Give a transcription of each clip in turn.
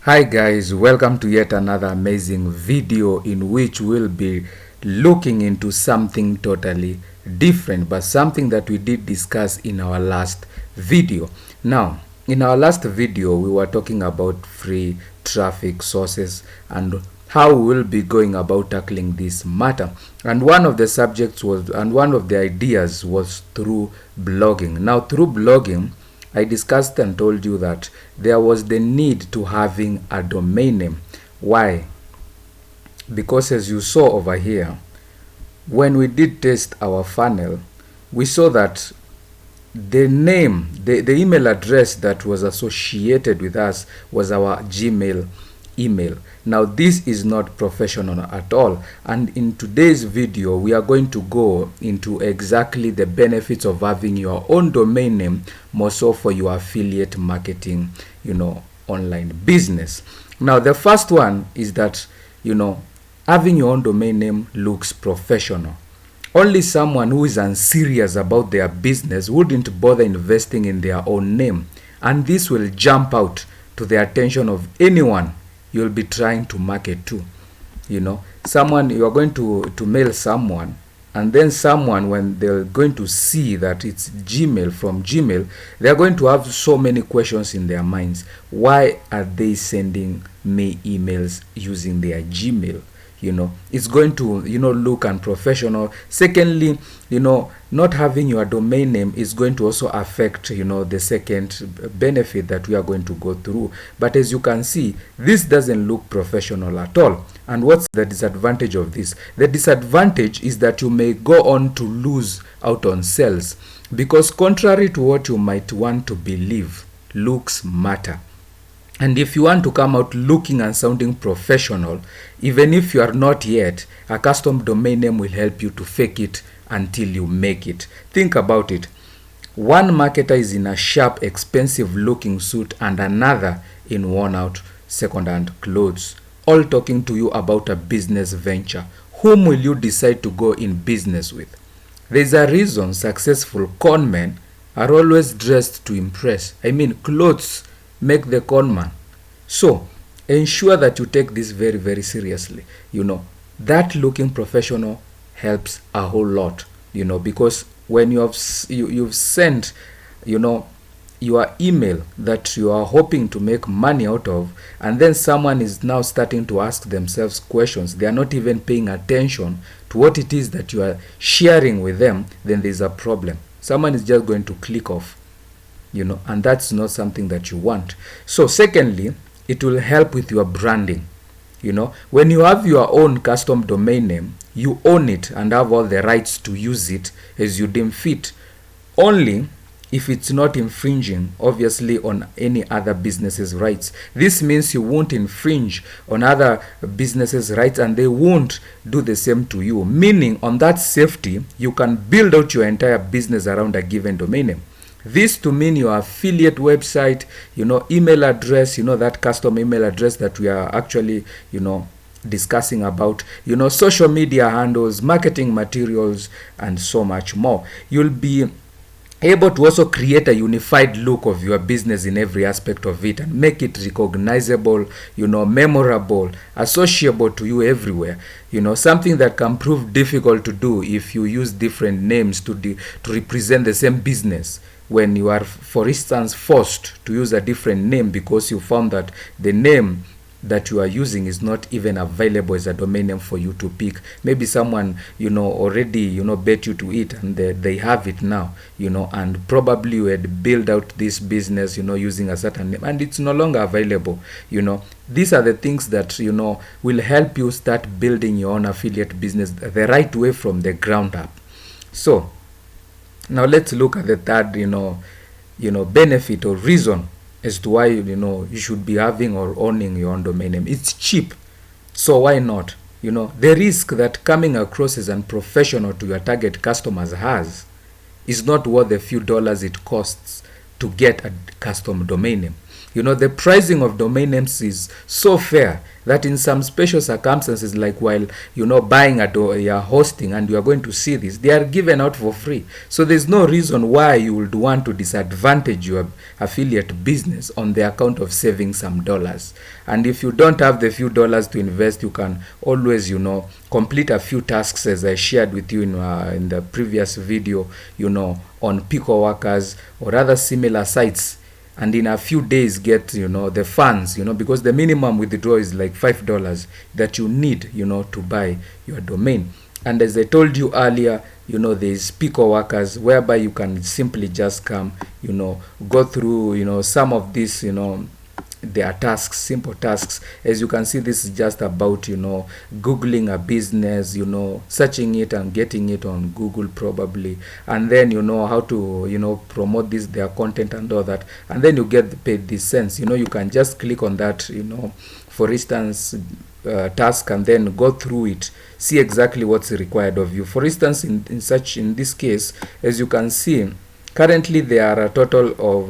Hi guys, welcome to yet another amazing video in which we'll be looking into something totally different, but something that we did discuss in our last video. Now, in our last video, we were talking about free traffic sources and how we will be going about tackling this matter. And one of the subjects was, and one of the ideas was through blogging. Now, through blogging, I discussed and told you that there was the need to having a domain name. Why? Because as you saw over here, when we did test our funnel, we saw that the name, the email address that was associated with us was our Gmail email. Now this is not professional at all, and in today's video we are going to go into exactly the benefits of having your own domain name, more so for your affiliate marketing, online business. Now the first one is that having your own domain name looks professional. Only someone who is unserious about their business wouldn't bother investing in their own name, and this will jump out to the attention of anyone you'll be trying to market to. Someone you are going to mail someone, and then someone, when they're going to see that it's Gmail from Gmail, they're going to have so many questions in their minds. Why are they sending me emails using their Gmail? It's going to look unprofessional. Secondly, not having your domain name is going to also affect the second benefit that we are going to go through. But as you can see, this doesn't look professional at all. And what's the disadvantage of this? The disadvantage is that you may go on to lose out on sales, because contrary to what you might want to believe, looks matter. And if you want to come out looking and sounding professional, even if you are not yet, a custom domain name will help you to fake it until you make it. Think about it. One marketer is in a sharp, expensive looking suit and another in worn out second-hand clothes, all talking to you about a business venture. Whom will you decide to go in business with? There's a reason successful con men are always dressed to impress. Clothes make the con man. So ensure that you take this very, very seriously. That looking professional helps a whole lot, because when you've sent your email that you are hoping to make money out of, and then someone is now starting to ask themselves questions, they are not even paying attention to what it is that you are sharing with them, then there's a problem. Someone is just going to click off, and that's not something that you want. So secondly, it will help with your branding. When you have your own custom domain name, you own it and have all the rights to use it as you deem fit, only if it's not infringing obviously on any other business's rights. This means you won't infringe on other businesses' rights and they won't do the same to you, meaning on that safety you can build out your entire business around a given domain name. This to mean your affiliate website, email address, that custom email address that we are actually, discussing about, social media handles, marketing materials, and so much more. You'll be able to also create a unified look of your business in every aspect of it and make it recognizable, memorable, associable to you everywhere. Something that can prove difficult to do if you use different names to represent the same business. When you are, for instance, forced to use a different name because you found that the name that you are using is not even available as a domain name for you to pick. Maybe someone already bet you to it and they have it now, and probably you had built out this business using a certain name and it's no longer available. These are the things that will help you start building your own affiliate business the right way from the ground up. So now let's look at the third benefit or reason as to why you should be having or owning your own domain name. It's cheap, so why not? The risk that coming across as unprofessional to your target customers is not worth the few dollars it costs to get a custom domain name. You know, the pricing of domain names is so fair that in some special circumstances, like while, you know, buying you're hosting and you are going to see this, they are given out for free. So there's no reason why you would want to disadvantage your affiliate business on the account of saving some dollars. And if you don't have the few dollars to invest, you can always, you know, complete a few tasks as I shared with you in the previous video, you know, on Pico Workers or other similar sites, and in a few days get, you know, the funds, you know, because the minimum withdrawal is like $5 that you need, you know, to buy your domain. And as I told you earlier, you know, there's Pico Workers, whereby you can simply just come, you know, go through, you know, some of these, you know, there are tasks, simple tasks. As you can see, this is just about, you know, googling a business, you know, searching it and getting it on Google probably, and then, you know, how to, you know, promote this, their content and all that, and then you get paid this cents. You know, you can just click on that, you know, for instance, task, and then go through it, see exactly what's required of you. For instance, in this case, as you can see, currently there are a total of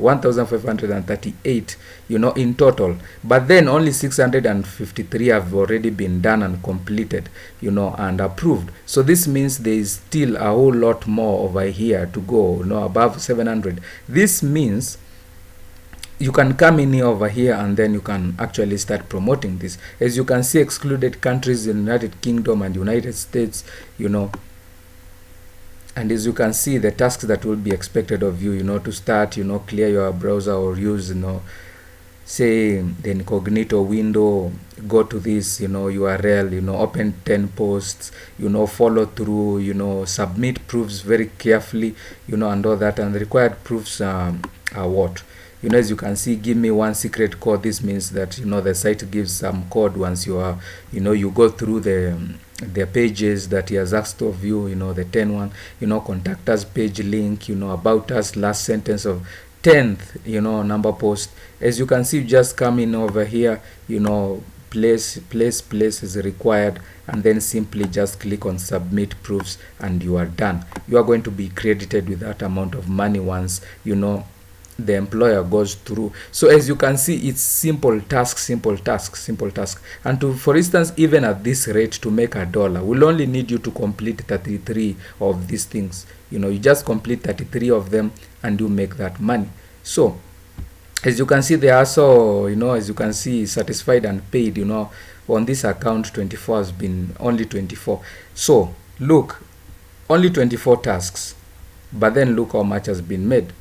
1,538, you know, in total, but then only 653 have already been done and completed, you know, and approved. So this means there is still a whole lot more over here to go, you know, above 700. This means you can come in here over here and then you can actually start promoting this. As you can see, excluded countries in United Kingdom and United States, you know. And as you can see, the tasks that will be expected of you, you know, to start, you know, clear your browser or use, you know, say the incognito window, go to this, you know, URL, you know, open 10 posts, you know, follow through, you know, submit proofs very carefully, you know, and all that. And the required proofs are what? You know, as you can see, give me one secret code. This means that, you know, the site gives some code once you are, you know, you go through the pages that he has asked of you, you know, the 10 one, you know, contact us page link, you know, about us, last sentence of 10th, you know, number post. As you can see, just come in over here, you know, place is required, and then simply just click on submit proofs and you are done. You are going to be credited with that amount of money once, you know, the employer goes through. So as you can see, it's simple task. And to, for instance, even at this rate, to make $1, we'll only need you to complete 33 of these things. You know, you just complete 33 of them and you make that money. So as you can see, they are also, you know, as you can see, satisfied and paid, you know, on this account 24 has been only 24. So look, only 24 tasks, but then look how much has been made.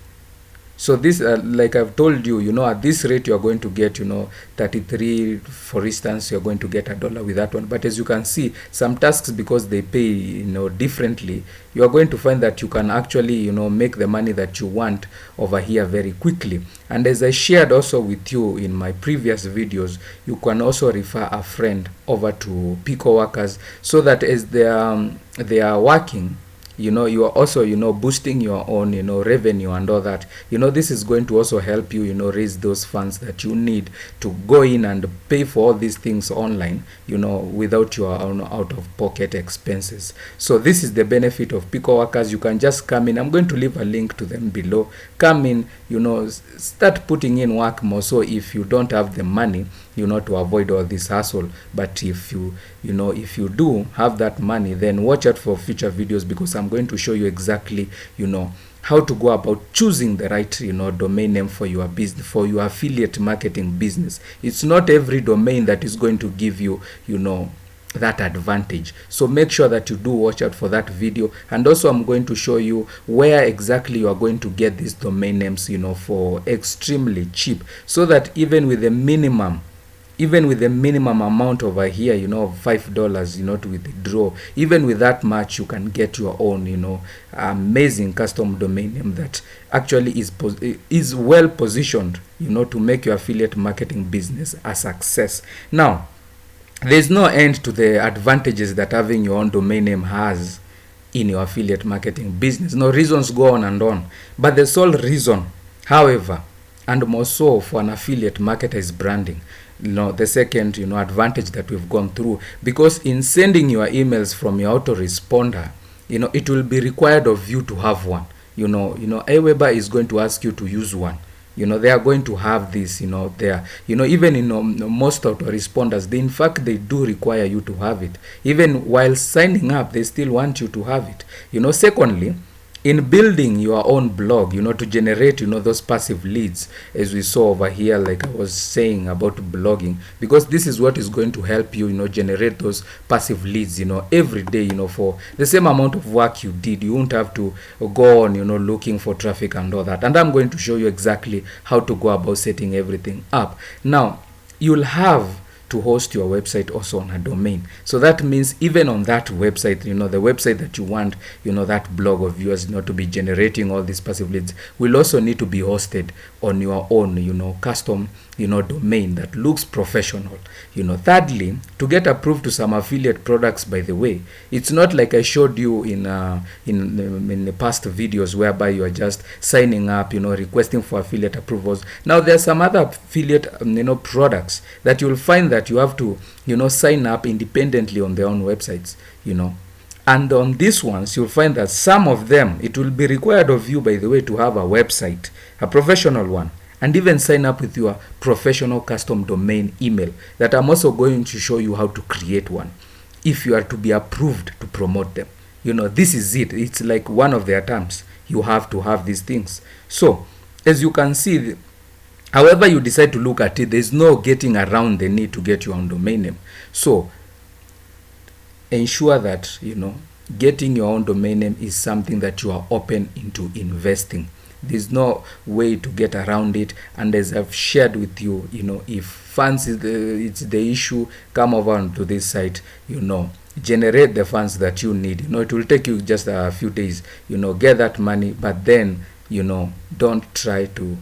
So this, like I've told you, you know, at this rate, you're going to get, you know, 33, for instance, you're going to get $1 with that one. But as you can see, some tasks, because they pay, you know, differently, you're going to find that you can actually, you know, make the money that you want over here very quickly. And as I shared also with you in my previous videos, you can also refer a friend over to Pico Workers, so that as they are working, you know, you are also, you know, boosting your own, you know, revenue and all that. You know, this is going to also help you, you know, raise those funds that you need to go in and pay for all these things online, you know, without your own out of pocket expenses. So this is the benefit of Pico Workers. You can just come in. I'm going to leave a link to them below. Come in, you know, start putting in work more. So if you don't have the money, you know, to avoid all this hassle, but if you know, if you do have that money, then watch out for future videos, because I'm going to show you exactly, you know, how to go about choosing the right, you know, domain name for your business, for your affiliate marketing business. It's not every domain that is going to give you, you know, that advantage. So make sure that you do watch out for that video. And also I'm going to show you where exactly you are going to get these domain names, you know, for extremely cheap, so that even with the minimum amount over here, you know, $5, you know, to withdraw, even with that much, you can get your own, you know, amazing custom domain name that actually is well positioned, you know, to make your affiliate marketing business a success. Now, there's no end to the advantages that having your own domain name has in your affiliate marketing business. No, reasons go on and on, but the sole reason, however, and more so for an affiliate marketer, is branding. You know, the second, you know, advantage that we've gone through, because in sending your emails from your autoresponder, you know, it will be required of you to have one. Aweber is going to ask you to use one. They are going to have this, there. Even most autoresponders, in fact, they do require you to have it. Even while signing up, they still want you to have it. Secondly, in building your own blog, to generate, those passive leads, as we saw over here, like I was saying about blogging, because this is what is going to help you, generate those passive leads, every day, for the same amount of work you did. You won't have to go on, looking for traffic and all that. And I'm going to show you exactly how to go about setting everything up. Now, you'll have to host your website also on a domain. So that means even on that website, the website that you want, that blog of yours, to be generating all these passive leads, will also need to be hosted on your own, custom, domain that looks professional. Thirdly, to get approved to some affiliate products, by the way, it's not like I showed you in the past videos whereby you are just signing up, requesting for affiliate approvals. Now there are some other affiliate, products that you'll find that you have to, sign up independently on their own websites, And on these ones, you'll find that some of them, it will be required of you, by the way, to have a website, a professional one, and even sign up with your professional custom domain email that I'm also going to show you how to create one if you are to be approved to promote them. This is it. It's like one of their terms. You have to have these things. So, as you can see, however you decide to look at it, there's no getting around the need to get your own domain name. So, ensure that, getting your own domain name is something that you are open into investing. There's no way to get around it. And as I've shared with you, if funds it's the issue, come over onto this site, generate the funds that you need. It will take you just a few days, get that money, but then, don't try to,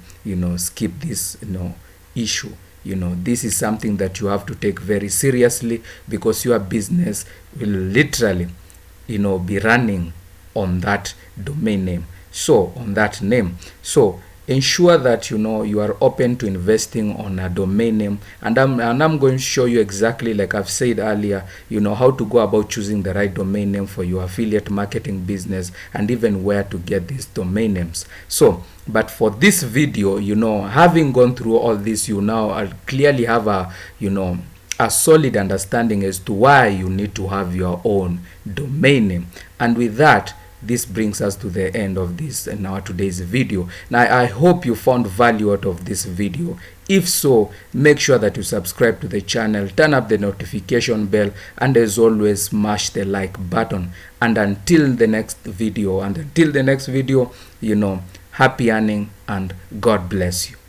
skip this, issue. This is something that you have to take very seriously, because your business will literally, be running on that domain name. So on that name, so ensure that you are open to investing on a domain name, and I'm going to show you exactly, like I've said earlier, how to go about choosing the right domain name for your affiliate marketing business, and even where to get these domain names. So, but for this video, having gone through all this, you now clearly have a solid understanding as to why you need to have your own domain name. And with that, this brings us to the end of this and our today's video. Now, I hope you found value out of this video. If so, make sure that you subscribe to the channel, turn up the notification bell, and as always, smash the like button. And until the next video, happy earning and God bless you.